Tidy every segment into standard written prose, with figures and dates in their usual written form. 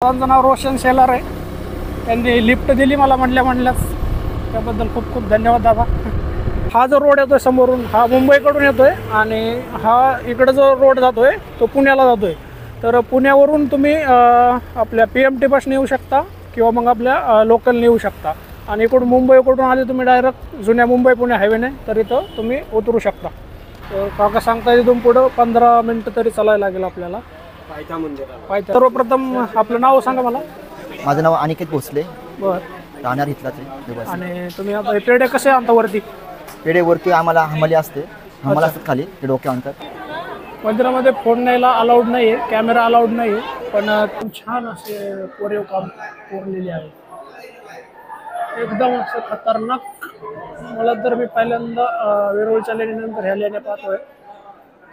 माझं नाव रोशन शेलार आहे. त्यांनी लिफ्ट दिली मला म्हणल्याच त्याबद्दल खूप खूप धन्यवाद दादा. हा जो रोड येतोय समोरून हा मुंबईकडून येतोय आणि हा इकडे जो रोड जातोय तो पुण्याला जातोय. तर पुण्यावरून तुम्ही आपल्या PMT बसने येऊ शकता किंवा मग आपल्या लोकलने येऊ शकता. आणि इकडून मुंबईकडून आले तुम्ही डायरेक्ट जुन्या मुंबई पुणे हायवेने तर इथं तुम्ही उतरू शकता. तर काका सांगता इथून पुढं 15 मिनटं तरी चालायला लागेल आपल्याला पायथा. सर्वप्रथम आपलं नाव सांगा मला. माझं नाव अनिकेत भोसले. बरं. राहणार इथलाच आहे. आणि तुम्ही आता पेढे कसे आणता वरती? पेढेवरती आम्हाला हमाली असते. हमाला असतात खाली ते डोक्या आणतात. मंदिरामध्ये फोन न्यायला अलाउड नाही आहे, कॅमेरा अलाउड नाही आहे, पण छान असे कोरीव काम कोरलेले आहे. एकदम असं खतरनाक. मला तर मी पहिल्यांदा वेरूळच्या लेणीनंतर ह्या लेण्या पाहतोय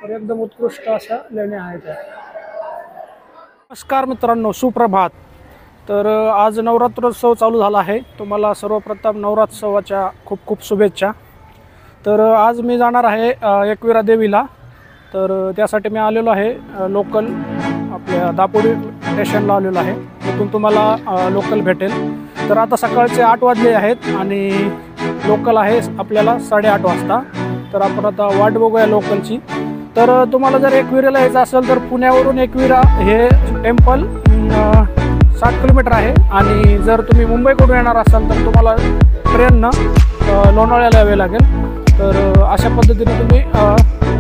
तर एकदम उत्कृष्ट अशा लेण्या आहेत त्या. नमस्कार मित्रांनो, सुप्रभात. तर आज नवरात्रोत्सव चालू झाला आहे. तुम्हाला सर्वप्रथम नवरात्रोत्सवाच्या खूप खूप शुभेच्छा. तर आज मी जाणार आहे एकविरा देवीला. तर त्यासाठी मी आलेलो आहे लोकल आपल्या दापोडी स्टेशनला आलेलो आहे. तिथून तुम्हाला लोकल भेटेल. तर आता सकाळचे 8 वाजले आहेत आणि लोकल आहे आपल्याला 8:30 वाजता. तर आपण आता वाट बघूया लोकलची. तर तुम्हाला जर एकविराला यायचं असेल तर पुण्यावरून एकविरा हे टेम्पल 60 किलोमीटर आहे. आणि जर तुम्ही मुंबईकडून येणार असाल तर तुम्हाला ट्रेननं लोणावळ्याला यावे लागेल. तर अशा पद्धतीने तुम्ही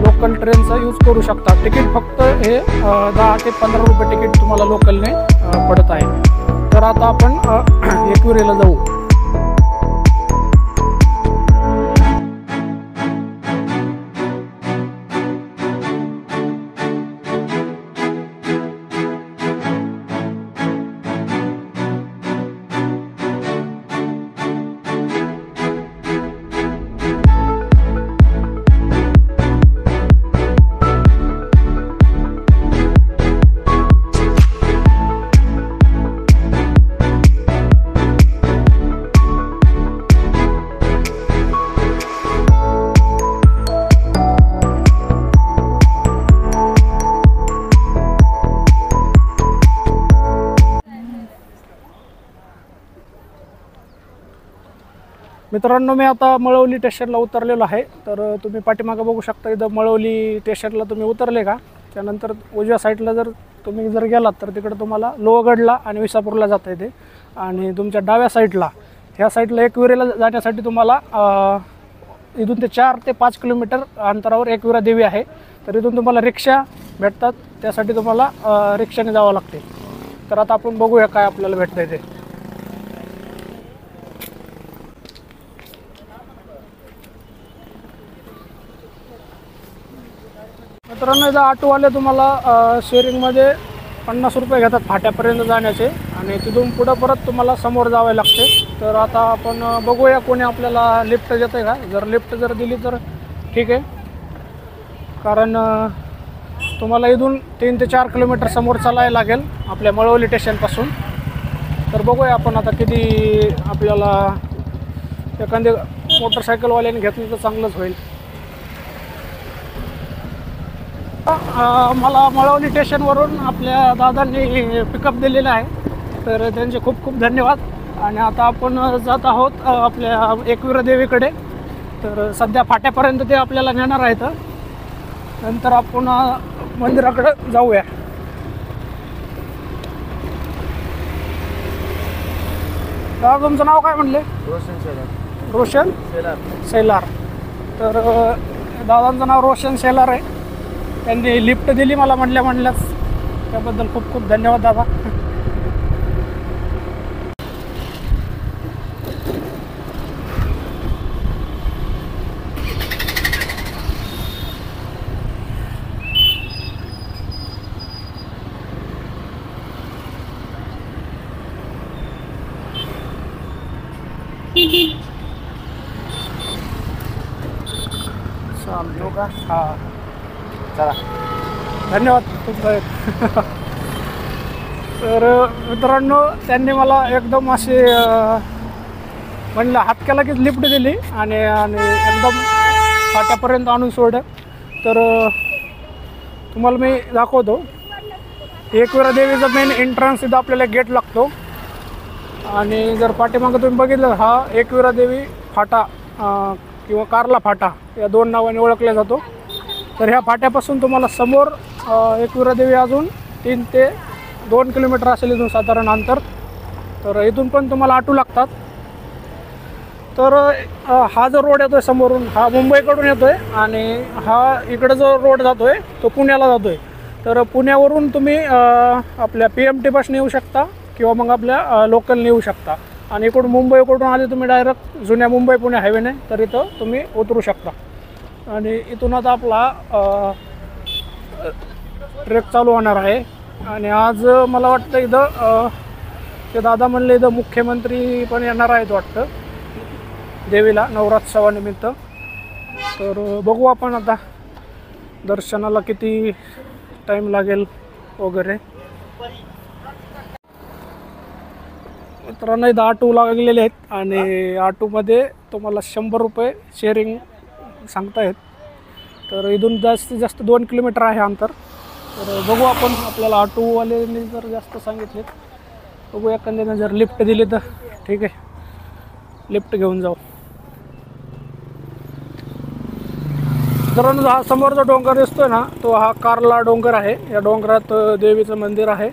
लोकल ट्रेनचा यूज करू शकता. तिकीट फक्त हे 10 ते 15 रुपये तिकीट तुम्हाला लोकलने पडत आहे. तर आता आपण एकविरेला जाऊ. मित्रांनो, मी आता मळवली स्टेशनला उतरलेलो आहे. तर तुम्ही पाठीमागं बघू शकता. इथं मळवली स्टेशनला तुम्ही उतरले का त्यानंतर उजव्या साईडला जर तुम्ही गेलात तर तिकडं तुम्हाला लोहगडला आणि विसापूरला जाता येते. आणि तुमच्या डाव्या साईडला ह्या साईडला एकविरेला जाण्यासाठी तुम्हाला इथून ते 4 ते 5 किलोमीटर अंतरावर एकविरा देवी आहे. तर इथून तुम्हाला रिक्षा भेटतात. त्यासाठी तुम्हाला रिक्षाने जावं लागते. तर आता आपण बघूया काय आपल्याला भेटतं आहे ते. मित्रांनो, इथं ऑटोवाले तुम्हाला शेअरिंगमध्ये 50 रुपये घेतात फाट्यापर्यंत जाण्याचे. आणि तिथून पुढं परत तुम्हाला समोर जावे लागते. तर आता आपण बघूया कोणी आपल्याला लिफ्ट देतं आहे का. जर लिफ्ट दिली तर ठीक आहे, कारण तुम्हाला इथून 3 ते 4 किलोमीटर समोर चालायला लागेल आपल्या मळवली स्टेशनपासून. तर बघूया आपण आता किती आपल्याला एखाद्या मोटरसायकलवाल्याने घेतलं तर चांगलंच होईल. मला मळवली स्टेशनवरून आपल्या दादांनी पिकअप दिलेलं आहे. तर त्यांचे खूप खूप धन्यवाद. आणि आता आपण जात आहोत आपल्या एकविरा देवीकडे. तर सध्या फाट्यापर्यंत ते आपल्याला नेणार आहेत. नंतर आपण मंदिराकडे जाऊया. दादा, तुमचं नाव काय म्हणले? रोशन शेलार. रोशन शेलार. तर दादांचं नाव रोशन शेलार आहे. त्यांनी लिफ्ट दिली मला म्हणल्याच त्याबद्दल खूप खूप धन्यवाद दादा. चालतो का? हां, चला, धन्यवाद तुमचं. तर मित्रांनो, त्यांनी मला एकदम असे म्हणलं हात केला की लिफ्ट दिली आणि एकदम फाट्यापर्यंत आणून सोडलं. तर तुम्हाला मी दाखवतो. एकविरा देवीचं मेन एंट्रन्स इथं आपल्याला गेट लागतो. आणि जर पाठीमागं तुम्ही बघितलं, हा एकविरा देवी फाटा किंवा कारला फाटा या 2 नावाने ओळखला जातो. तर ह्या फाट्यापासून तुम्हाला समोर एकविरा देवी अजून 3 ते 2 किलोमीटर असेल इथून साधारण अंतर. तर इथून पण तुम्हाला ऑटो लागतात. तर हा जो रोड येतो आहे समोरून, हा मुंबईकडून येतो आहे आणि हा इकडं जो रोड जातो आहे तो पुण्याला जातो आहे. तर पुण्यावरून तुम्ही आपल्या PMT येऊ शकता किंवा मग आपल्या लोकलने येऊ शकता. आणि इकडून मुंबईकडून आले तुम्ही डायरेक्ट जुन्या मुंबई पुणे हायवेने, तर इथं तुम्ही उतरू शकता. आणि इथून आता आपला ट्रेक चालू होणार आहे. आणि आज मला वाटतं इथं ते दादा म्हणले इथं मुख्यमंत्री पण येणार आहेत वाटतं देवीला नवरात्रोत्सवानिमित्त. तर बघू आपण आता दर्शनाला किती टाईम लागेल वगैरे. मित्रांनो, इथं ऑटो लागलेले आहेत आणि ऑटोमध्ये तुम्हाला 100 रुपये शेअरिंग सांगतायत. तर इथून जास्तीत जास्त 2 किलोमीटर आहे अंतर. तर बघू आपण, आपल्याला ऑटोवाल्याने जर जास्त सांगितले बघू, एखाद्याने जर लिफ्ट दिली तर ठीक आहे, लिफ्ट घेऊन जाऊ. तर हा समोर जो डोंगर दिसतोय ना, तो हा कारला डोंगर आहे. या डोंगरात देवीचं मंदिर आहे.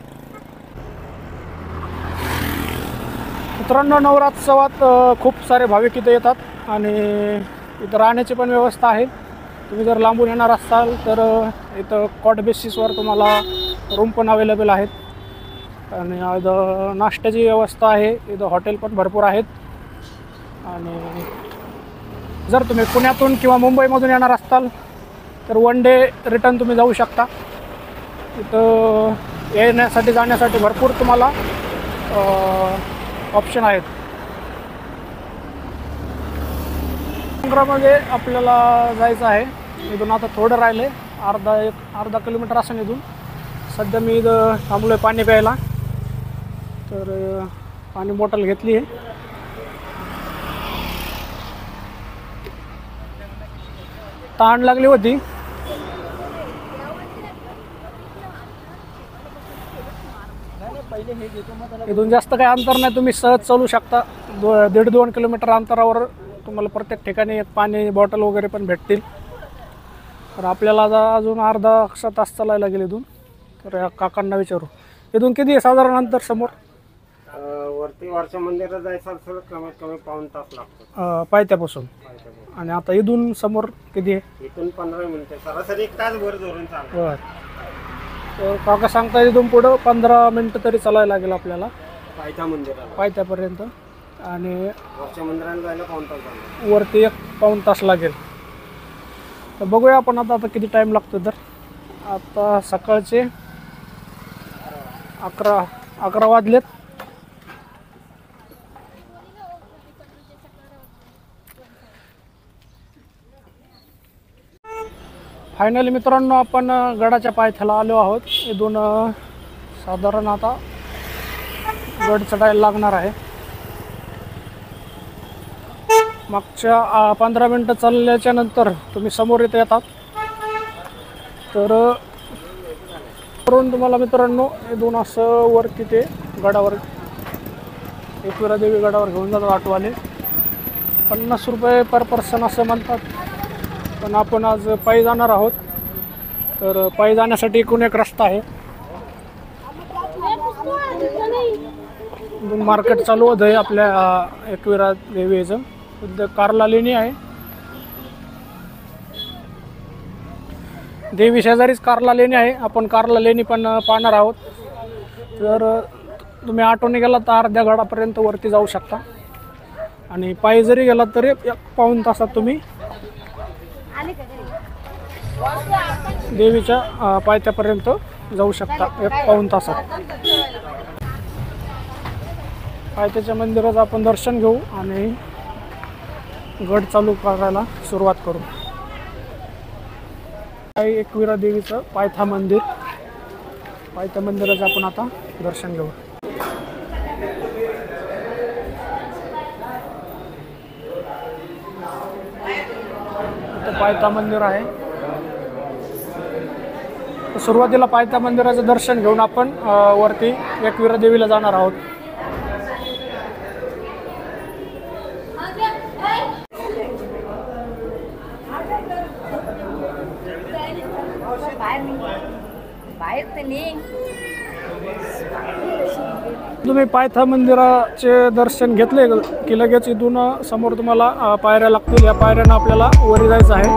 मित्रांनो, नवरात्रोत्सवात खूप सारे भाविक इथे येतात आणि इथं राहण्याची पण व्यवस्था आहे. तुम्ही जर लांबून येणार असाल तर इथं कॉट बेसिसवर तुम्हाला रूम पण अवेलेबल आहेत. आणि इथं नाश्त्याची व्यवस्था आहे. इथं हॉटेल पण भरपूर आहेत. आणि जर तुम्ही पुण्यातून किंवा मुंबईमधून येणार असाल तर 1 डे रिटर्न तुम्ही जाऊ शकता. इथं येण्यासाठी जाण्यासाठी भरपूर तुम्हाला ऑप्शन आहेत. डोंगरामध्ये आपल्याला जायचं आहे. इथून आता थोडं राहिले, अर्धा किलोमीटर असं इथून. सध्या मी इथं थांबलो आहे पाणी प्यायला. तर पाणी बॉटल घेतली आहे. तहान लागली होती. इथून जास्त काही अंतर नाही, तुम्ही सहज चालू शकता. 1.5-2 किलोमीटर अंतरावर तुम्हाला प्रत्येक ठिकाणी एक पाणी बॉटल वगैरे पण भेटतील. तर आपल्याला आता अजून अर्धा तास चालायला लागेल इथून. तर या काकांना विचारू, इथून किती आहे साधारण अंतर समोर? वरती वरच्या मंदिरात जायचं असेल कमीत कमी पाऊण तास लागतो पायथ्यापासून. आणि आता इथून समोर किती आहे? इथून 15 मिनिटे, सरासरी 1 तास भर धरून चालतो. बरं. तर काका सांगता इथून पुढं 15 मिनटं तरी चालायला लागेल आपल्याला पायथ्या मंदिराला, पायथ्यापर्यंत. आणि वरच्या मंदिराला जायला पाऊण तास लागतो. वरती 1-पाऊण तास लागेल. तर बघूया आपण आता किती टाईम लागतो. तर आता सकाळचे 11 वाजलेत. फायनली मित्रांनो, आपण गडाच्या पायथ्याला आलो आहोत. इथून साधारण आता गड चढायला लागणार आहे. मागच्या 15 मिनटं चालल्याच्या नंतर तुम्ही समोर इथे येतात. तर तुम्हाला मित्रांनो इथून असं वर तिथे गडावर, एकविरा देवी गडावर घेऊन जातात ऑटोवाले. 50 रुपये पर पर्सन असं म्हणतात. पण आपण आज पायी जाणार आहोत. तर पायी जाण्यासाठी एकूण एक रस्ता आहे. इथून मार्केट चालू होत आहे आपल्या एकविरा देवीचं. सध्या कारला लेणी आहे. देवी शेजारीच कारला लेणी आहे. आपण कारला लेणी पण पाहणार आहोत. तर तुम्ही ऑटोने गेला तर अर्ध्या गडापर्यंत वरती जाऊ शकता. आणि पायी जरी गेला तरी 1-पाऊण तासात तुम्ही देवीच्या पायथ्यापर्यंत जाऊ शकता. 1-पाऊण तासात पायथ्याच्या मंदिराचं आपण दर्शन घेऊ आणि गड चालू करायला सुरुवात करू. एकविरा देवीचं पायथा मंदिर, पायथ्या मंदिराचं आपण आता दर्शन घेऊ. इथं पायथा मंदिर आहे. तर सुरुवातीला पायथा मंदिराचं दर्शन घेऊन आपण वरती एकविरा देवीला जाणार आहोत. तुम्ही पायथा मंदिराचे दर्शन घेतले की लगेच इथून समोर तुम्हाला पायऱ्या लागतील. या पायऱ्यानं आपल्याला वरी जायचं आहे.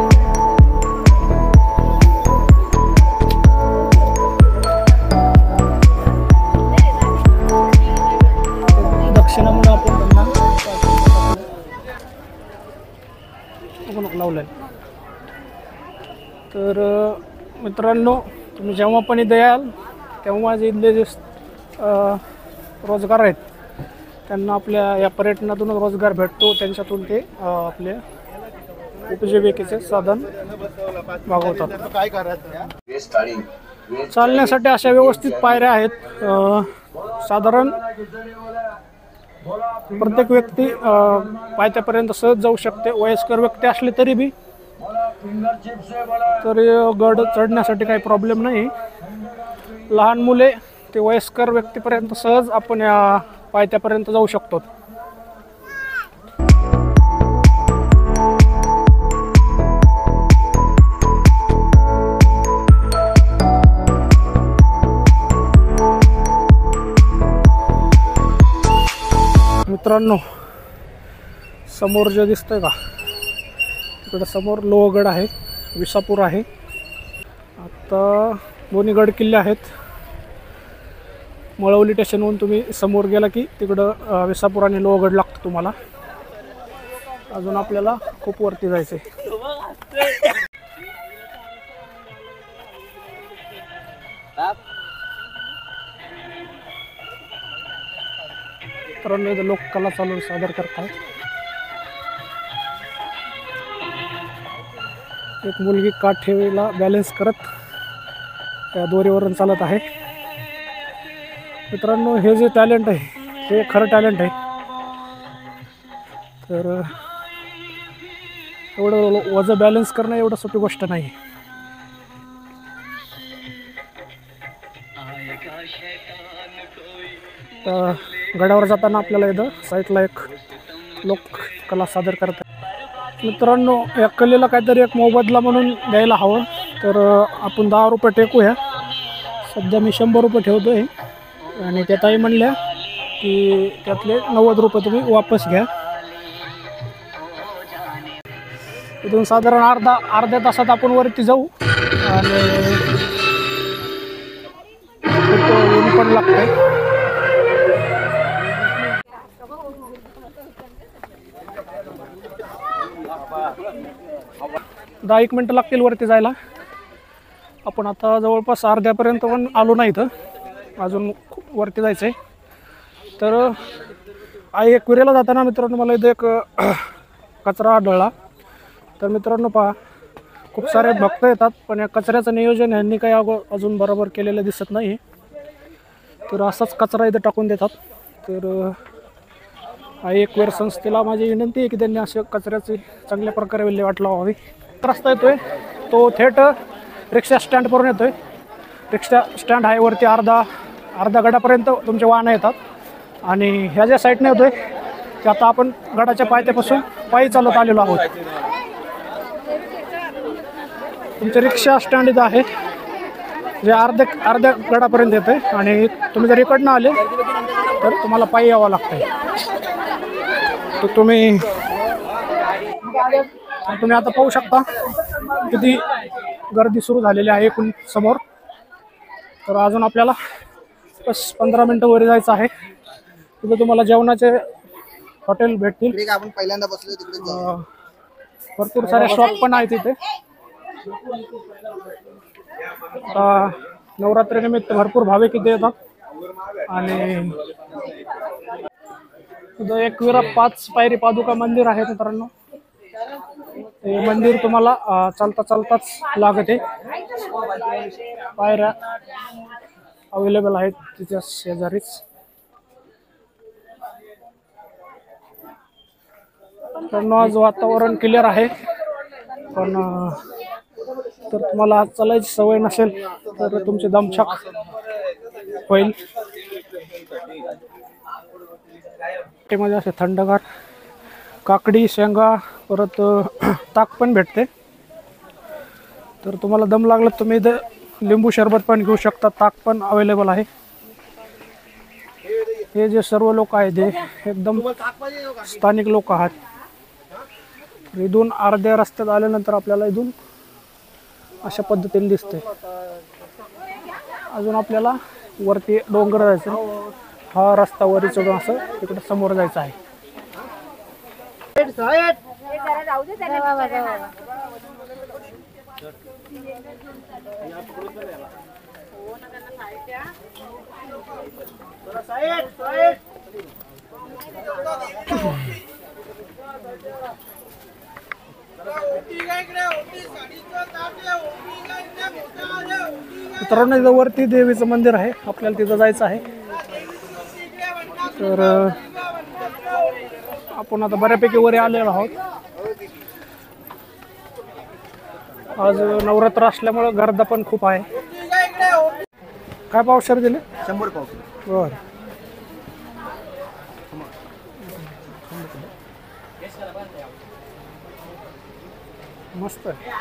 दक्षिणा म्हणून आपण त्यांना लावलंय. तर मित्रांनो, तुम्ही जेव्हा पण इथे याल तेव्हा जे इथले जे रोजगार आहेत त्यांना आपल्या या पर्यटनातून रोजगार भेटतो. त्यांच्यातून ते आपले उपजीविकेचे साधन भागवतात. चालण्यासाठी अशा व्यवस्थित पायऱ्या आहेत. साधारण प्रत्येक व्यक्ती पायथ्यापर्यंत सहज जाऊ शकते. वयस्कर व्यक्ती असले तरी बी तरी गड चढण्यासाठी काही प्रॉब्लेम नाही. लहान मुले ते वयस्कर व्यक्तीपर्यंत सहज आपण या पायथ्यापर्यंत जाऊ शकतो. मित्रांनो, समोर जे दिसतंय का, तिकडे समोर लोहगड आहे, विसापूर आहे. आता दोन्ही गड किल्ले आहेत. मळवली स्टेशनवरून तुम्ही समोर गेला की तिकडं विसापूर आणि लोहगड लागतं तुम्हाला. अजून आपल्याला खूप वरती जायचं आहे. मित्रांनो, इथं लोककला चालू सादर करतात. एक मुलगी काठेला बॅलन्स करत त्या दोरीवरून चालत आहे. मित्रांनो, हे जे टॅलेंट आहे हे खरं टॅलेंट आहे. तर एवढं वजन बॅलन्स करणं एवढं सोपी गोष्ट नाही. तर गडावर जाताना आपल्याला इथं साईडला एक लोककला सादर करतात. मित्रांनो, या कलेला काहीतरी एक मोबदला म्हणून द्यायला हवं. तर आपण 10 रुपये टेकूया. सध्या मी 100 रुपये ठेवतो आहे. आणि त्या ताई म्हणल्या की त्यातले 90 रुपये तुम्ही वापस घ्या. इथून साधारण अर्ध्या तासात आपण वरती जाऊ. आणि ऊन पण लागतंय. दहा 1 मिनटं लागतील वरती जायला. आपण आता जवळपास अर्ध्यापर्यंत पण आलो नाही. इथं अजून वरती जायचं आहे. तर आई एकविरेला जाताना मित्रांनो मला इथं एक कचरा आढळला. तर मित्रांनो पहा, खूप सारे भक्त येतात पण या कचऱ्याचं नियोजन यांनी काही अजून बरोबर केलेलं दिसत नाही. तर असाच कचरा इथं टाकून देतात. तर आई एकवीर संस्थेला माझी विनंती आहे की त्यांनी अशा कचऱ्याची चांगल्या प्रकारे विल्हेवाट लावावी. रस्ता येतोय तो थेट रिक्षा स्टँडपर्यंत येतोय. रिक्षा स्टँड आहे वरती अर्धा गडापर्यंत तुमचे वाहनं येतात. आणि ह्या ज्या साईडने येतोय ते आता आपण गडाच्या पायथ्यापासून पायी चालत आलेलो आहोत. तुमचे रिक्षा स्टँड इथं आहे जे अर्ध्या गडापर्यंत येते. आणि तुम्ही जर इकडनं आले तर तुम्हाला पायी यावं लागतंय. तर तुम्ही आता पाहू शकता किती गर्दी सुरू झालेली आहे एकूण समोर. तर अजून आपल्याला बस 15 मिनटं वर जायचं आहे. तिथे तुम्हाला जेवणाचे हॉटेल भेटतील. आपण पहिल्यांदा बसलो तिकडे भरपूर सारे शॉप पण आहेत तिथे. नवरात्रीनिमित्त भरपूर भाविक इथे येतात. आणि तिथं एकविरा 5 पायरी पादुका मंदिर आहे मित्रांनो. ते मंदिर तुम्हाला चालताच लागते. पायऱ्या अवेलेबल आहेत तिच्या शेजारीच. मित्रांनो, आज वातावरण क्लिअर आहे पण तर तुम्हाला चालायची सवय नसेल तर तुमची दमछाक होईल. मध्ये असे थंडगार काकडी शेंगा परत ताक पण भेटते. तर तुम्हाला दम लागला तुम्ही इथं लिंबू सरबत पण घेऊ शकता. ताक पण अवेलेबल आहे. हे जे सर्व लोक आहेत ते एकदम स्थानिक लोक आहेत. इथून अर्ध्या रस्त्यात आल्यानंतर आपल्याला इथून अशा पद्धतीने दिसते. अजून आपल्याला वरती डोंगर जायचं. हा रस्ता वरी चढून असं तिकडे समोर जायचं आहे. मित्रांनो इथं वरती देवीचं मंदिर आहे. आपल्याला तिथं जायचं आहे. तर आपण आता बऱ्यापैकी वरी आलेलो आहोत. आज नवरात्र असल्यामुळे गर्दा पण खूप आहे. काय पावशेर दिले? 100 पाव. बर मस्त आहे.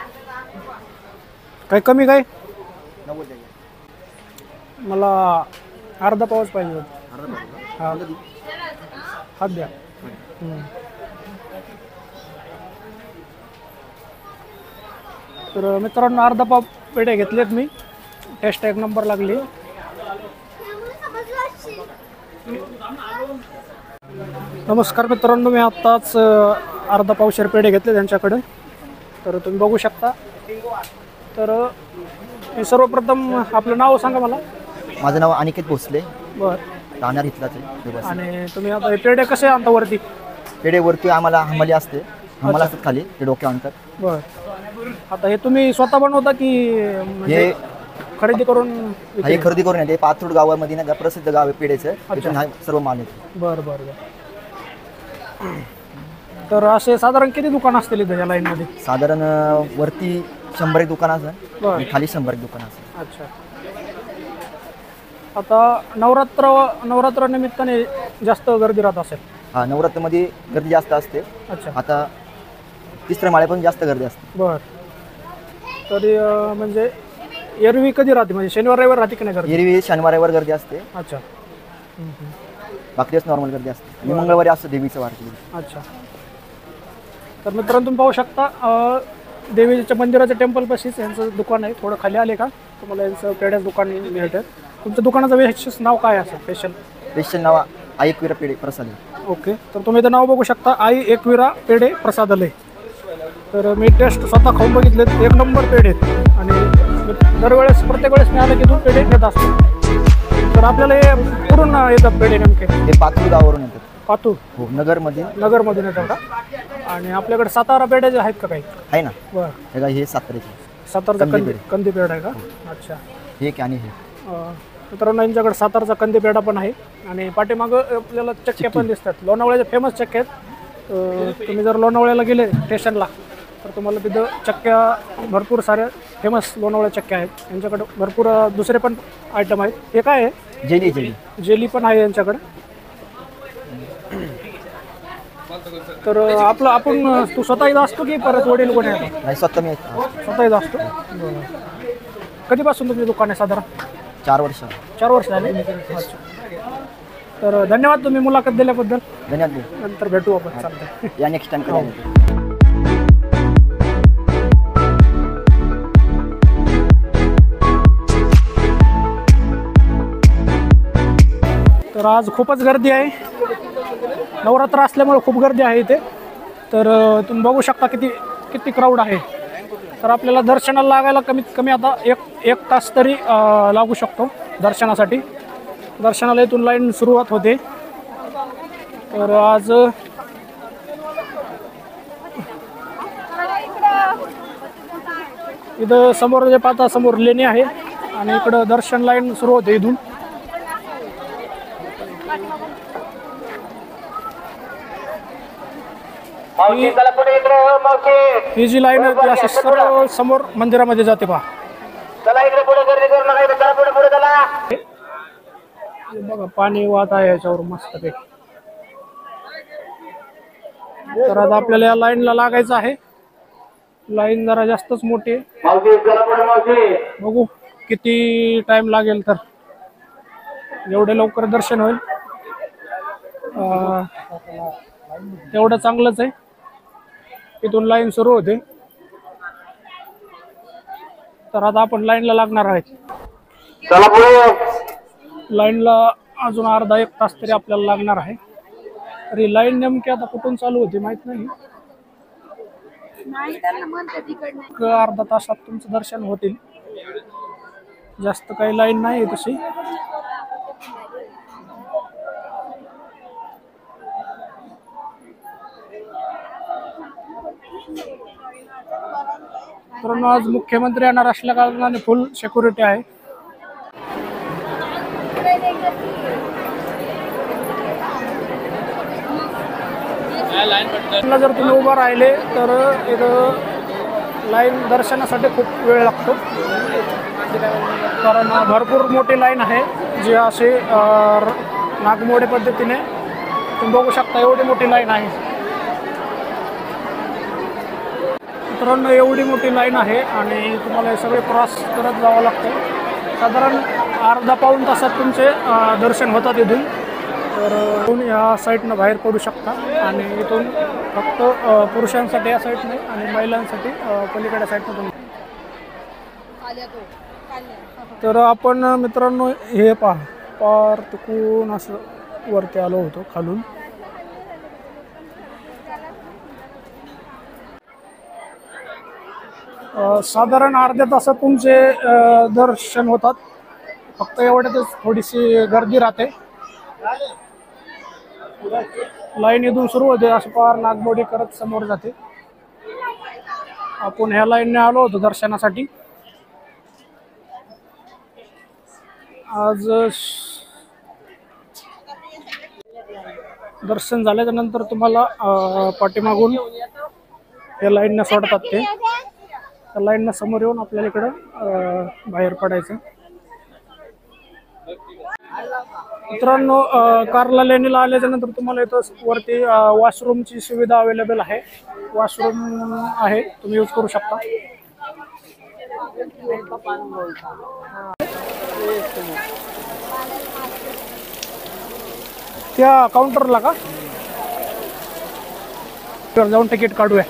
काय कमी काय? 90 द्या. मला अर्धा पावच पाहिजे होता. अर्धा पाव. हा हात द्या. तर मित्रांनो अर्धा पाव पेढे घेतलेत मी. टेस्ट एक नंबर लागली. नमस्कार मित्रांनो, मी आत्ताच अर्धा पावशेर पेढे घेतले त्यांच्याकडे. तर तुम्ही बघू शकता. तर मी सर्वप्रथम आपलं नाव सांगा मला. माझं नाव अनिकेत भोसले. बर राहणार इथलाच आहे. आणि तुम्ही आता हे पेढे कसे आणता वरती? पेढेवरती आम्हाला हमाली असते. हमाला असतात खाली ते डोक्या आणतात. बर आता हे तुम्ही स्वतः बनवता की म्हणजे हे खरेदी करून हे खरेदी करून येते. पाथरूड गावामध्ये ना प्रसिद्ध गाव आहे पेढेचं. तिथून हा सर्व माल येतो. बर बर बर. तर असे साधारण किती दुकान असतील इथं या लाईनमध्ये? साधारण वरती 100 एक दुकान असतात बर आणि खाली 100 एक दुकान असतात. अच्छा. आता नवरात्र निमित्ताने जास्त गर्दी राहत असेल. हा नवरात्रमध्ये गर्दी जास्त असते. अच्छा. आता तिसऱ्या माळे पण जास्त गर्दी असते. बर तरी म्हणजे एरवी कधी राहते? म्हणजे शनिवार रविवार राहते की नाही गर्दी? एरवी शनिवारवर गर्दी असते. अच्छा. बाकी दिवस नॉर्मल गर्दी असते. आणि मंगळवारी असतं देवीचं वारती. अच्छा. तर मित्रांनो तुम्ही पाहू शकता देवीच्या मंदिराच्या टेम्पल पाशीच यांचं दुकान आहे. थोडं खाली आले का तुम्हाला यांचं पेढ्याचं दुकान मिळतं. तुमच्या दुकानाचं विशेष नाव काय असेल? स्पेशल नाव आई एकविरा पेढे प्रसाद. ओके. तर तुम्ही इथं नाव बघू शकता, आई एकविरा पेढे प्रसादालय. तर मी टेस्ट स्वतः खाऊन बघितलेत. एक नंबर पेढे आहेत. आणि दरवेळेस प्रत्येक वेळेस मी आलं की दूध पेढे घेत असतो. तर आपल्याला हे कुठून येतात पेढे नेमके? ते पाथरूड गावावरून येतात. पातूर हो नगरमध्ये. नगरमधून येतात का? आणि आपल्याकडे सातारा पेढे जे आहेत का काही? आहे ना. बरं. हे साताऱ्याचे. सातारचा कंदी पेढा आहे का? अच्छा. हे की आणि हे मित्रांनो यांच्याकडे सातारचा कंदी पेढा पण आहे. आणि पाठीमागं आपल्याला चक्क्या पण दिसतात. लोणावळ्याचे फेमस चक्के आहेत. तुम्ही जर लोणावळ्याला गेले स्टेशनला तर तुम्हाला तिथं चक्क्या भरपूर साऱ्या फेमस लोणावळ्या चक्क्या आहेत. यांच्याकडे भरपूर दुसरे पण आयटम आहेत. हे काय आहे? जेली पण आहे यांच्याकडे. तर आपण तू स्वतः इथं असतो की परत वडील कोणी येतो? नाही स्वतः मी स्वतः इथं असतो. कधीपासून तुमची दुकान आहे? साधारण 4 वर्ष. 4 वर्ष झाले. अच्छा. तर धन्यवाद तुम्ही मुलाखत दिल्याबद्दल. धन्यवाद. नंतर भेटू आपण. चालतंय. या नेक्स्ट टाइम कधी. तर आज खूपच गर्दी आहे. नवरात्र असल्यामुळे खूप गर्दी आहे इथे. तर तुम्ही बघू शकता किती क्राऊड आहे. तर आपल्याला दर्शनाला लागायला कमीत कमी आता एक तास तरी लागू शकतो दर्शनासाठी. दर्शनाला इथून लाईन सुरुवात होते. तर आज इथं समोर जे पाहता समोर लेणी आहे आणि इकडं दर्शन लाईन सुरू होते इथून. ही जी लाईन आहे ती अशी सरळ समोर मंदिरामध्ये जाते पहा. हे बघा पाणी वाहत आहे याच्यावर मस्तपैकी. तर आता आपल्याला या लाईनला लागायचं आहे. लाईन जरा जास्तच मोठी आहे. बघू किती टाइम लागेल. तर जेवढे लवकर दर्शन होईल तेवढं चांगलंच आहे. इथून लाईन सुरू होते. तर आता आपण लाईनला लागणार आहेत. लाईनला अजून अर्धा एक तास तरी आपल्याला लागणार आहे. तरी लाईन नेमकी आता कुठून चालू होती माहित नाही. अर्धा तासात तुमचं दर्शन होतील. जास्त काही लाईन नाही आहे तशी. कारण आज मुख्यमंत्री येणार असल्या कारणाने फुल सिक्युरिटी आहे. जर तुम्ही उभा राहिले तर इथं लाईन दर्शनासाठी खूप वेळ लागतो. कारण भरपूर मोठी लाईन आहे जी अशी नागमोडे पद्धतीने तुम्ही बघू शकता. एवढी मोठी लाईन आहे मित्रांनो. एवढी मोठी लाईन आहे आणि तुम्हाला हे सगळे क्रॉस करत जावं लागतं. साधारण अर्धा पाऊण तासात तुमचे दर्शन होतात इथून. तर इथून या साईडनं बाहेर पडू शकता आणि इथून फक्त पुरुषांसाठी या साईड नाही आणि महिलांसाठी पलीकडे साईडनं तुम्ही. तर आपण मित्रांनो हे पार तिकून असं वरती आलो होतो खालून. साधारण अर्ध्या तासात तुमचे दर्शन होतात. फक्त एवढ्यातच थोडीशी गर्दी राहते. लाईन इथून सुरू होते असं पार नागमोडी करत समोर जाते. आपण ह्या लाईनने आलो होतो दर्शनासाठी. आज दर्शन झाल्याच्या नंतर तुम्हाला पाठीमागून या लाईनने सोडतात. ते त्या लाईनने समोर येऊन आपल्याला इकडं बाहेर पडायचं. मित्रांनो कार्ला लेणीला आल्याच्या नंतर तुम्हाला इथं वरती वॉशरूमची सुविधा अवेलेबल आहे. वॉशरूम आहे, तुम्ही यूज करू शकता. त्या काउंटरला का जाऊन तिकीट काढूया.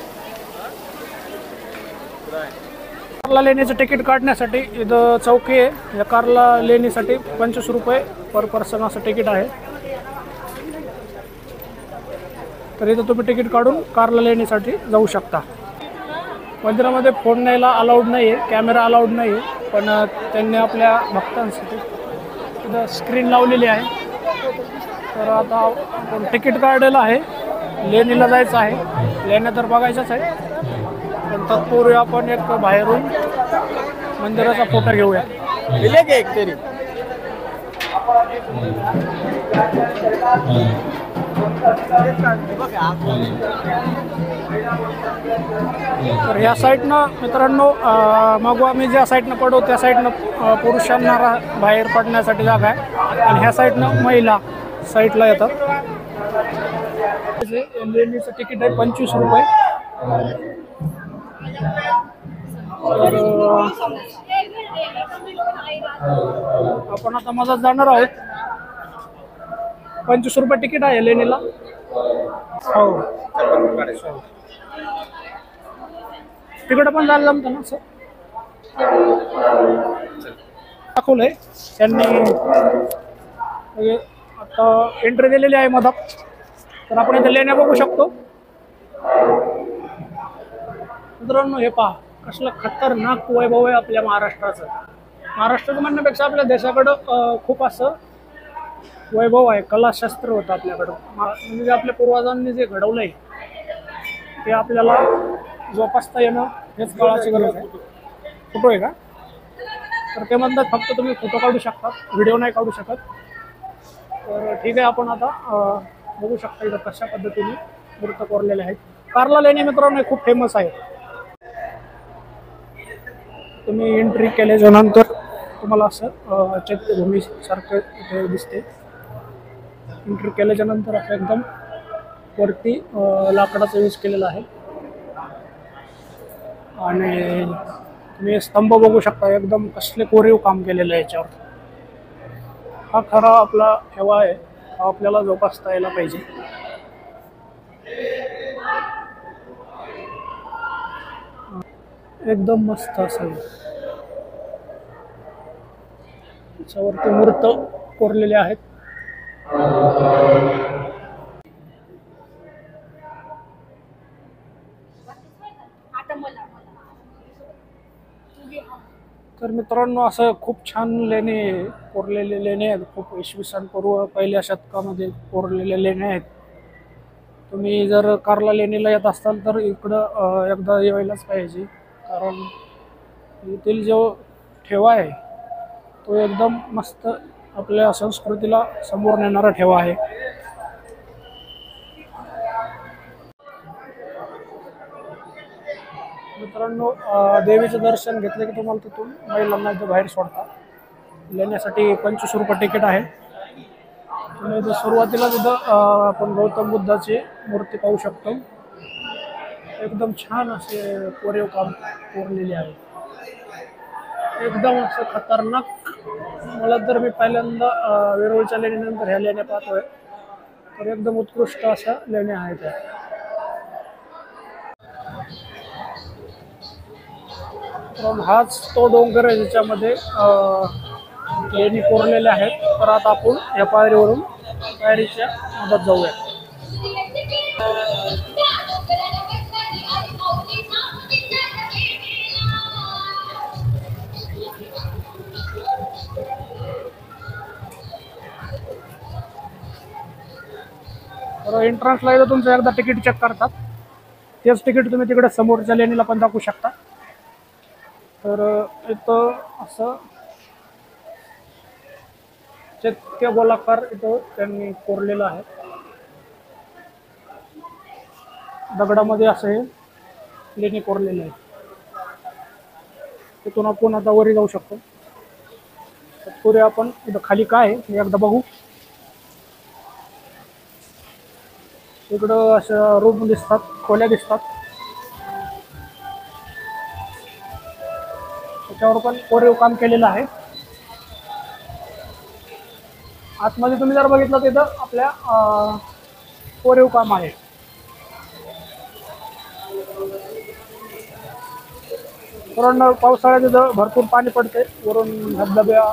कार्ला लेणीचं तिकीट काढण्यासाठी इथं चौकी आहे. या कार्ला लेणीसाठी 25 रुपये पर पर्सन असं तिकीट आहे. तर इथं तुम्ही तिकीट काढून कार्ला लेणीसाठी जाऊ शकता. मंदिरामध्ये फोन न्यायला अलाउड नाही आहे, कॅमेरा अलाउड नाही आहे. पण त्यांनी आपल्या भक्तांसाठी इथं स्क्रीन लावलेली आहे. तर आता आपण तिकीट काढलेलं आहे. लेणीला जायचं आहे. लेण्या तर बघायच्याच आहे. पण तत्पूर्वी आपण एक बाहेरून मंदिराचा फोटो घेऊया. तर ह्या साईडनं मित्रांनो मग आम्ही ज्या साईडनं पडू त्या साईडनं पुरुषांना बाहेर पडण्यासाठी जागा आहे आणि ह्या साईडनं महिला साईडला येतात. लेणीचं तिकीट आहे 25 रुपये. आपण आता मधात जाणार आहोत. 25 रुपये तिकीट आहे लेणीला. हो तिकडं पण जायला जमतं ना सर. दाखवलंय त्यांनी. आता एंट्री दिलेली आहे मधात. तर आपण इथे लेण्या बघू शकतो. मित्रांनो हे पहा कसलं खतरनाक वैभव आहे आपल्या महाराष्ट्राचं. महाराष्ट्राचं म्हणण्यापेक्षा आपल्या देशाकडं खूप असं वैभव आहे. कलाशास्त्र होतं आपल्याकडं. म्हणजे आपल्या पूर्वजांनी जे घडवलं आहे ते आपल्याला जोपासता येणं हेच काळाची गरज आहे. फोटो आहे का? तर ते म्हणतात फक्त तुम्ही फोटो काढू शकता, व्हिडिओ नाही काढू शकत. तर ठीक आहे. आपण आता बघू शकता इथं कशा पद्धतीने मूर्त कोरलेले आहेत. कार्ला लेणी मित्रांनो खूप फेमस आहे. तुम्ही एंट्री केल्याच्या नंतर तुम्हाला असं चैत्यभूमी सारखं इथे दिसते. एंट्री केल्याच्या नंतर असं एकदम वरती लाकडाचा यूज केलेला आहे आणि तुम्ही स्तंभ बघू शकता, एकदम कसले कोरीव काम केलेलं आहे याच्यावर. हा खरा आपला ठेवा आहे, हा आपल्याला जोपासता यायला पाहिजे. एकदम मस्त असं त्याच्यावरती मूर्त कोरलेले आहेत. तर मित्रांनो असं खूप छान लेणे कोरलेले लेणे आहेत. खूप इसवी सन पूर्व पहिल्या शतकामध्ये कोरलेले लेणे आहेत. तुम्ही जर कार्ला लेणीला येत असाल तर इकडं एकदा यायलाच पाहिजे, कारण येथील जो ठेवा आहे तो एकदम मस्त आपल्या संस्कृतीला समोर नेणारा ठेवा आहे. मित्रांनो देवीचं दर्शन घेतलं की तुम्हाला तिथून महिलांना इथं बाहेर सोडतात. लेण्यासाठी 25 रुपये तिकीट आहे. तुम्ही इथं सुरुवातीला तिथं आपण गौतम बुद्धाची मूर्ती पाहू शकतो. एकदम छान असे कोरीव काम कोरलेले आहे, एकदम असं खतरनाक. मला तर मी पहिल्यांदा वेरूळच्या लेणीनंतर ह्या लेण्या पाहतोय, तर एकदम उत्कृष्ट अशा लेण्या आहेत त्या. हाच तो डोंगर आहे ज्याच्यामध्ये लेणी कोरलेल्या आहेत. तर आता आपण या पायरीवरून पायरीच्या मधात जाऊया. तर एंट्रन्सला येतं तुमचं एकदा तिकीट चेक करतात. तेच तिकीट तुम्ही तिकडे समोरच्या लेणीला पण दाखवू शकता. तर इथं असं चैत्य गोलाकार इथं त्यांनी कोरलेलं आहे. दगडामध्ये असं हे लेणी कोरलेले आहे. तिथून आपण आता वरी जाऊ शकतो. तत्पूर्वी आपण इथं खाली काय आहे हे एकदा बघू. इकडं असं रूम दिसतात, खोल्या दिसतात, त्याच्यावर पण कोरीव काम केलेलं आहे. आतमध्ये तुम्ही जर बघितलं तर इथं आपल्या कोरीव काम आहे. कारण पावसाळ्यात इथं भरपूर पाणी पडते. वरून धबधब्या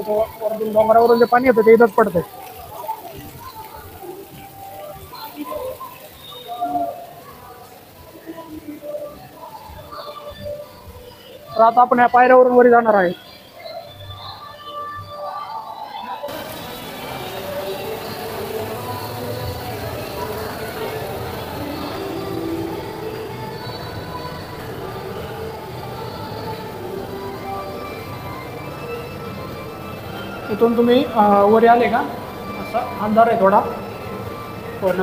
वरून डोंगरावरून जे पाणी येतं ते इथंच पडतंय. तर आता आपण या पायऱ्यावरून वरी जाणार आहे. इथून तुम्ही वरी आले का असा अंधार आहे थोडा, पण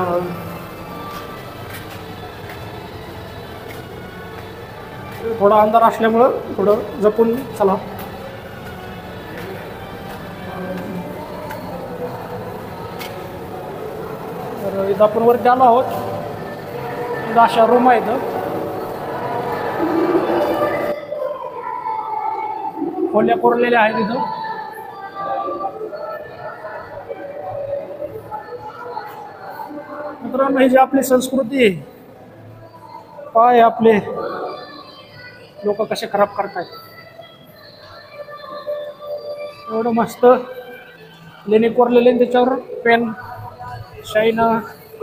थोडा अंधार असल्यामुळं थोडं जपून चला. तर इथं आपण वरती आलो आहोत. इथं अशा रूम आहेत, खोल्या कोरलेल्या आहेत इथं. मित्रांनो ही जी आपली संस्कृती आहे, काय आपले लोक कसे खराब करतायत. एवढं मस्त लेणी कोरलेले, त्याच्यावर पेन शाईन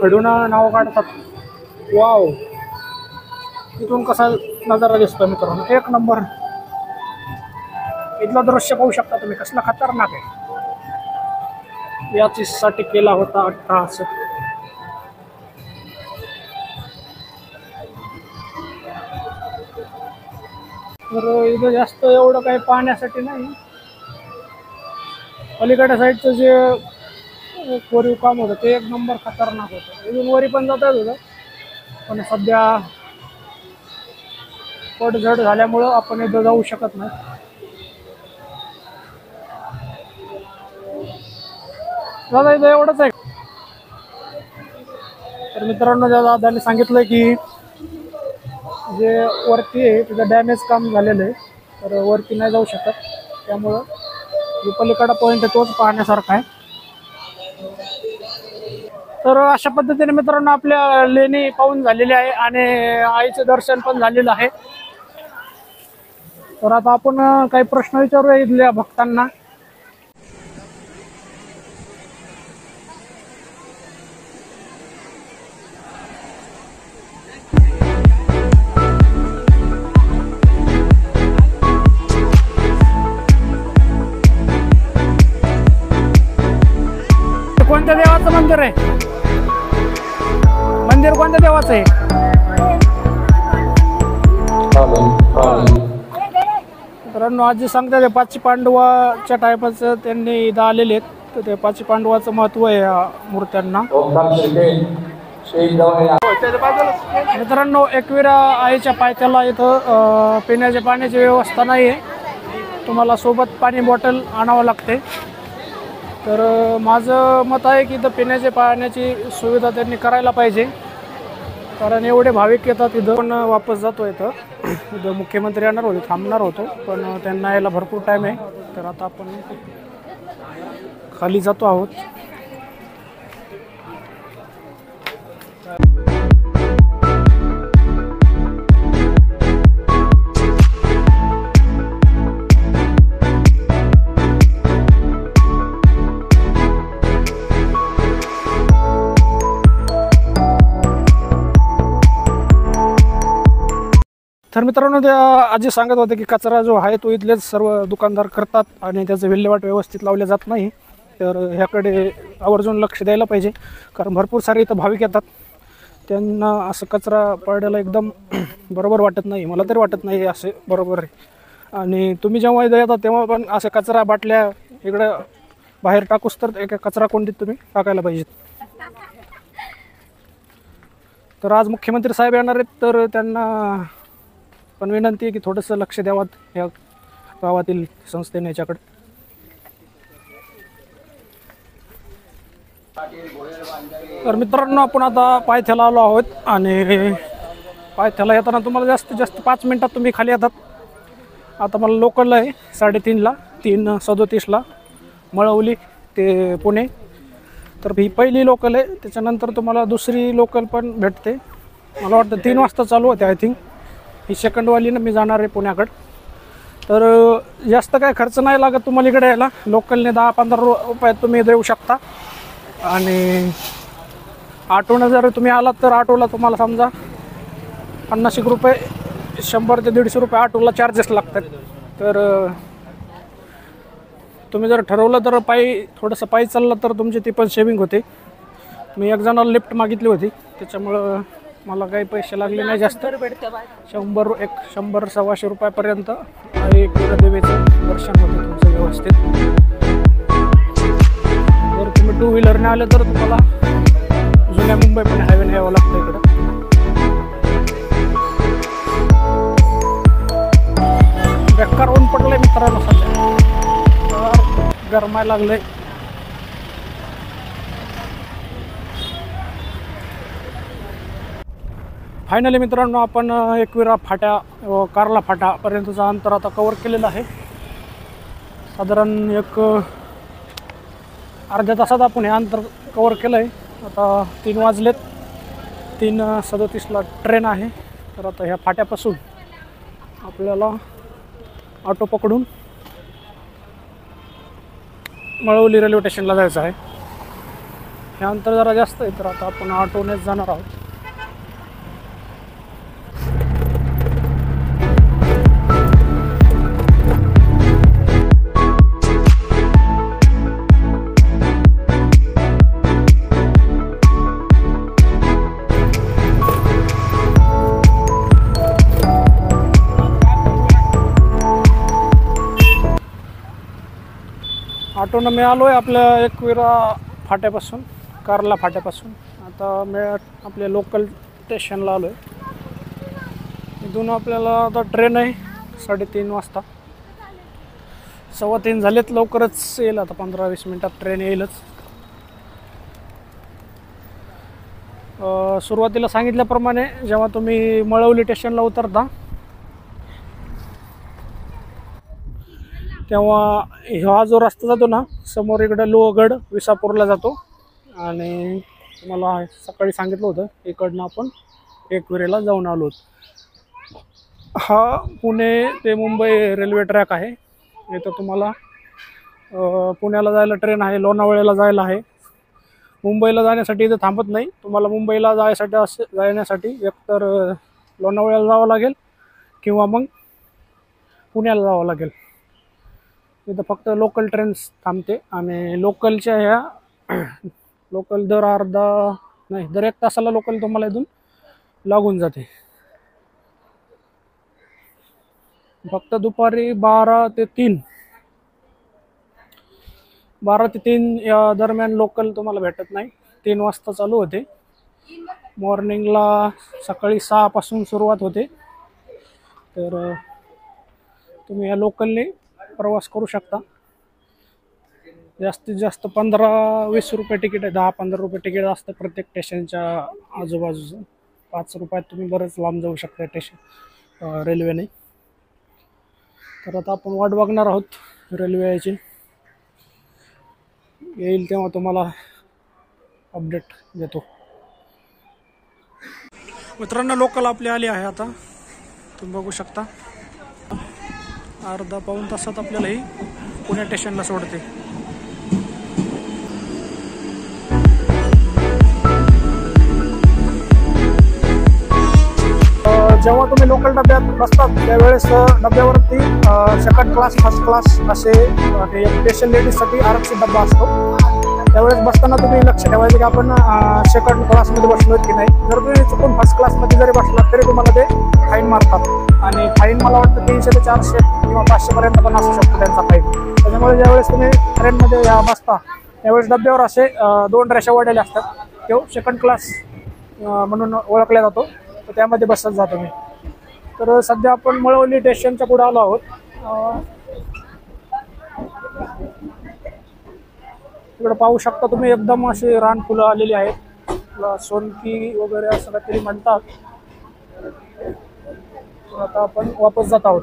खडून नाव काढतात. वाव, इथून कसा नजारा दिसतो मित्रांनो, एक नंबर. इथलं दृश्य पाहू शकता तुम्ही, कसला खतरनाक आहे. याच्यासाठी केला होता अट्टहास. तर इथं जास्त एवढं काही पाहण्यासाठी नाही. अलीकडच्या साईडचं जे कोरीव काम होतं ते एक नंबर खतरनाक होतं. इथून वरी पण जातात होतं, पण सध्या पडझड झाल्यामुळं आपण इथं जाऊ शकत नाही. दादा इथं एवढंच आहे. तर मित्रांनो, त्या दादाने सांगितलं की जे वरती आहे तिथं डॅमेज काम झालेलं आहे, तर वरती नाही जाऊ शकत. त्यामुळं जो पलीकडा पॉईंट आहे तोच पाहण्यासारखा आहे. तर अशा पद्धतीने मित्रांनो आपल्या लेणी पाहून झालेली आहे आणि आईचं दर्शन पण झालेलं आहे. तर आता आपण काही प्रश्न विचारूया इथल्या भक्तांना. कोणत्या देवाचं मंदिर आहे? मंदिर कोणत्या देवाचं आहे? मित्रांनो आजी सांगतात ते पाची पांडवाच्या टायमाचं त्यांनी इथं आलेले आहेत. तर ते पाची पांडवाचं महत्व आहे या मूर्त्यांना. मित्रांनो एकविरा आईच्या पायथ्याला इथं पिण्याच्या पाण्याची व्यवस्था नाही आहे. तुम्हाला सोबत पाणी बॉटल आणावं लागते. तर माझं मत आहे की इथं पिण्याच्या पाण्याची सुविधा त्यांनी करायला पाहिजे, कारण एवढे भाविक येतात इथं. पण वापस जातो इथं मुख्यमंत्री येणार होते, थांबणार होतो, पण त्यांना यायला भरपूर टाईम आहे. तर आता आपण खाली जातो आहोत. तर मित्रांनो त्या आजी सांगत होते की कचरा जो आहे तो इथलेच सर्व दुकानदार करतात आणि त्याचं विल्हेवाट व्यवस्थित लावले जात नाही. तर ह्याकडे आवर्जून लक्ष द्यायला पाहिजे, कारण भरपूर सारे इथं भाविक येतात. त्यांना असं कचरा पडलेला एकदम बरोबर वाटत नाही. मला तरी वाटत नाही असे बरोबर आहे. आणि तुम्ही जेव्हा इथं येतात तेव्हा पण असे कचरा बाटल्या इकडं बाहेर टाकूस तर एका कचरा कोंडीत तुम्ही टाकायला पाहिजेत. तर आज मुख्यमंत्री साहेब येणार आहेत, तर त्यांना पण विनंती आहे की थोडंसं लक्ष द्यावं या गावातील संस्थेने याच्याकडे. तर मित्रांनो आपण आता पायथ्याला आलो आहोत आणि पायथ्याला येताना तुम्हाला जास्तीत जास्त 5 मिनटात तुम्ही खाली येतात. आता मला लोकल आहे 3:30ला 3:37ला मळवली ते पुणे. तर ही पहिली लोकल आहे. त्याच्यानंतर तुम्हाला दुसरी लोकल पण भेटते. मला वाटतं 3 वाजता चालू होते आय थिंक. ही सेकंडवालीनं मी जाणार आहे पुण्याकडं. तर जास्त काय खर्च नाही लागत तुम्हाला इकडे यायला. लोकलने 10-15 रुपयात तुम्ही देऊ शकता. आणि ऑटोनं जर तुम्ही आलात तर ऑटोला तुम्हाला समजा 50 रुपये 100 ते 150 रुपये ऑटोला चार्जेस लागतात. तर तुम्ही जर ठरवलं तर थोडंसं पायी चाललं तर तुमची ती पण सेविंग होते. मी एक जणाला लिफ्ट मागितली होती, त्याच्यामुळं मला काही पैसे लागले नाही जास्त. 100-150 रुपयापर्यंत एकविरा देवीचं दर्शन होते तुमचं व्यवस्थित. जर तुम्ही 2 व्हीलरने आले तर तुम्हाला जुन्या मुंबई पुणे हायवेने यावं लागतं इकडं. बेकार ऊन पडलंय मित्रांनो सध्या, गरमायला लागलंय. फायनली मित्रांनो आपण एकविरा फाट्या कारला फाट्यापर्यंतचं अंतर आता कवर केलेलं आहे. साधारण एक अर्ध्या तासात आपण हे अंतर कवर केलं आहे. आता 3 वाजलेत. 3:37ला ट्रेन आहे. तर आता ह्या फाट्यापासून आपल्याला ऑटो पकडून मळवली रेल्वे स्टेशनला जायचं आहे. हे अंतर जरा जास्त आहे, तर आता आपण ऑटोनेच जाणार आहोत. ऑटोनं मी आलो आहे आपल्या एकविरा फाट्यापासून, कारला फाट्यापासून. आता आपले लोकल स्टेशनला आलो आहे. इथून आपल्याला आता ट्रेन आहे 3:30 वाजता. 2:15 झालेत, लवकरच येईल आता 15-20 मिनटात ट्रेन येईलच. सुरुवातीला सांगितल्याप्रमाणे जेव्हा तुम्ही मळवली स्टेशनला उतरता तेव्हा हा जो रस्ता जातो ना समोर इकडं लोहगड विसापूरला जातो आणि तुम्हाला सकाळी सांगितलं होतं इकडनं आपण एकविरेला जाऊन आलो. हा पुणे ते मुंबई रेल्वे ट्रॅक आहे. इथं तुम्हाला पुण्याला जायला ट्रेन आहे, लोणावळ्याला जायला आहे. मुंबईला जाण्यासाठी इथं थांबत नाही. तुम्हाला मुंबईला जाण्यासाठी एकतर लोणावळ्याला जावं लागेल किंवा मग पुण्याला जावं लागेल. इथं फक्त लोकल ट्रेन्स थांबते आणि लोकलच्या ह्या लोकल दर 1 तासाला लोकल तुम्हाला इथून लागून जाते. फक्त दुपारी 12 ते 3 या दरम्यान लोकल तुम्हाला भेटत नाही. 3 वाजता चालू होते. मॉर्निंगला सकाळी 6 पासून सुरुवात होते. तर तुम्ही या लोकलने प्रवास करू शकता. जास्तीत जास्त 15-20 रुपये तिकीट आहे. 10-15 रुपये तिकीट असतं प्रत्येक स्टेशनच्या आजूबाजूचं. 5 रुपयात तुम्ही बरंच लांब जाऊ शकता रेल्वेने. तर आता आपण वाट बघणार आहोत रेल्वे याची. येईल तेव्हा तुम्हाला अपडेट देतो. मित्रांनो लोकल आपली आली आहे आता. तुम्ही बघू शकता अर्धा-पाऊण तासात आपल्याला ही पुणे स्टेशनला सोडते. जेव्हा तुम्ही लोकल डब्यात बसतात त्यावेळेस डब्यावरती सेकंड क्लास, फर्स्ट क्लास असे स्पेशल लेडीजसाठी आरक्षित डब्बा असतो. त्यावेळेस बसताना तुम्ही लक्ष ठेवायचं की आपण सेकंड क्लासमध्ये बसलो की नाही. जर तुम्ही चुकून फर्स्ट क्लासमध्ये जरी बसलात तरी तुम्हाला ते फाईन मारतात आणि फाईन मला वाटतं 300 ते 400 किंवा 500 पण असू शकतो त्यांचा फाईन. त्याच्यामुळे ज्यावेळेस तुम्ही ट्रेनमध्ये बसता त्यावेळेस डब्यावर असे 2 रेषा वाढलेले असतात. तो सेकंड क्लास म्हणून ओळखला जातो. तर त्यामध्ये बसत जातो मी. तर सध्या आपण मळवली स्टेशनच्या पुढे आलो आहोत. इकडे पाहू शकता तुम्ही एकदम अशी रानफुलं आलेली आहेत. सोनकी वगैरे असं काहीतरी म्हणतात. आता आपण वापस जात आहोत.